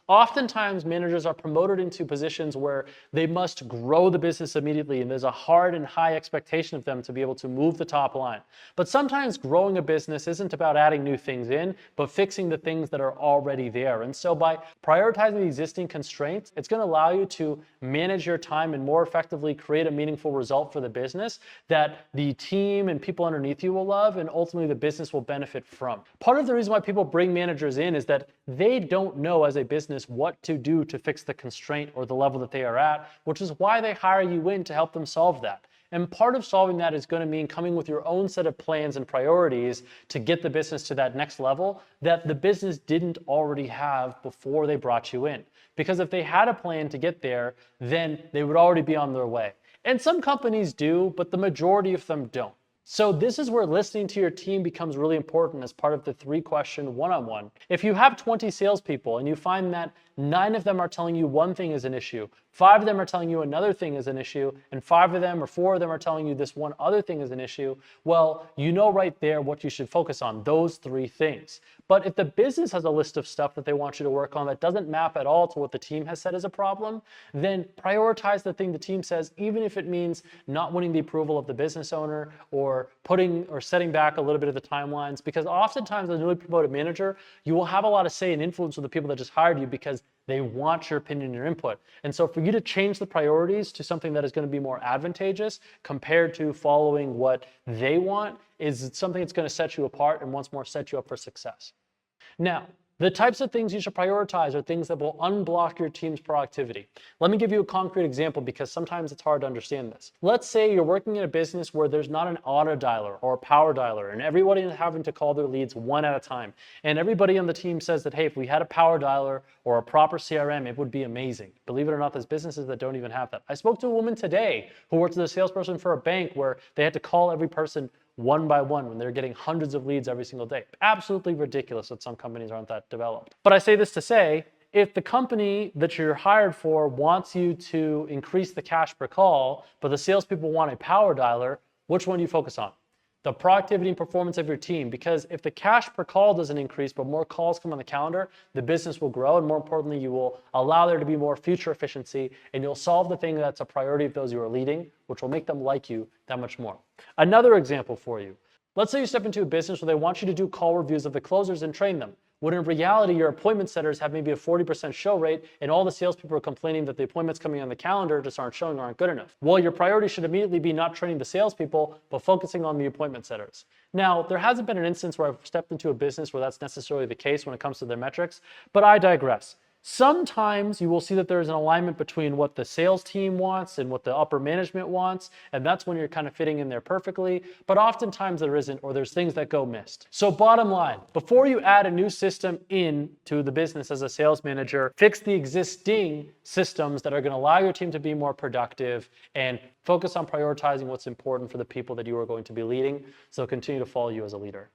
Oftentimes, managers are promoted into positions where they must grow the business immediately, and there's a hard and high expectation of them to be able to move the top line. But sometimes growing a business isn't about adding new things in, but fixing the things that are already there. And so by prioritizing the existing constraints, it's going to allow you to manage your time and more effectively create a meaningful result for the business that the team and people underneath you will love, and ultimately the business will benefit from. Part of the reason why people bring managers in is that they don't know as a business what to do to fix the constraint or the level that they are at, which is why they hire you in to help them solve that. And part of solving that is going to mean coming with your own set of plans and priorities to get the business to that next level that the business didn't already have before they brought you in. Because if they had a plan to get there, then they would already be on their way. And some companies do, but the majority of them don't. So this is where listening to your team becomes really important as part of the 3-question one-on-one. If you have 20 salespeople and you find that 9 of them are telling you one thing is an issue, 5 of them are telling you another thing is an issue, and 5 of them or 4 of them are telling you this one other thing is an issue, well, you know right there what you should focus on, those 3 things. But if the business has a list of stuff that they want you to work on that doesn't map at all to what the team has said is a problem, then prioritize the thing the team says, even if it means not winning the approval of the business owner or putting or setting back a little bit of the timelines, because oftentimes as a newly promoted manager, you will have a lot of say and influence with the people that just hired you because they want your opinion and your input. And so for you to change the priorities to something that is going to be more advantageous compared to following what they want is something that's going to set you apart and once more set you up for success. Now, the types of things you should prioritize are things that will unblock your team's productivity. Let me give you a concrete example because sometimes it's hard to understand this. Let's say you're working in a business where there's not an auto dialer or a power dialer and everybody is having to call their leads one at a time. And everybody on the team says that, hey, if we had a power dialer or a proper CRM, it would be amazing. Believe it or not, there's businesses that don't even have that. I spoke to a woman today who worked as a salesperson for a bank where they had to call every person one by one when they're getting hundreds of leads every single day. Absolutely ridiculous that some companies aren't that developed. But I say this to say, if the company that you're hired for wants you to increase the cash per call, but the salespeople want a power dialer, which one do you focus on? The productivity and performance of your team, because if the cash per call doesn't increase, but more calls come on the calendar, the business will grow, and more importantly, you will allow there to be more future efficiency, and you'll solve the thing that's a priority of those you are leading, which will make them like you that much more. Another example for you. Let's say you step into a business where they want you to do call reviews of the closers and train them. When in reality, your appointment setters have maybe a 40% show rate, and all the salespeople are complaining that the appointments coming on the calendar just aren't showing or aren't good enough. Well, your priority should immediately be not training the salespeople, but focusing on the appointment setters. Now, there hasn't been an instance where I've stepped into a business where that's necessarily the case when it comes to their metrics, but I digress. Sometimes you will see that there's an alignment between what the sales team wants and what the upper management wants, and that's when you're kind of fitting in there perfectly, but oftentimes there isn't, or there's things that go missed. So bottom line, before you add a new system into the business as a sales manager, fix the existing systems that are going to allow your team to be more productive and focus on prioritizing what's important for the people that you are going to be leading, so continue to follow you as a leader.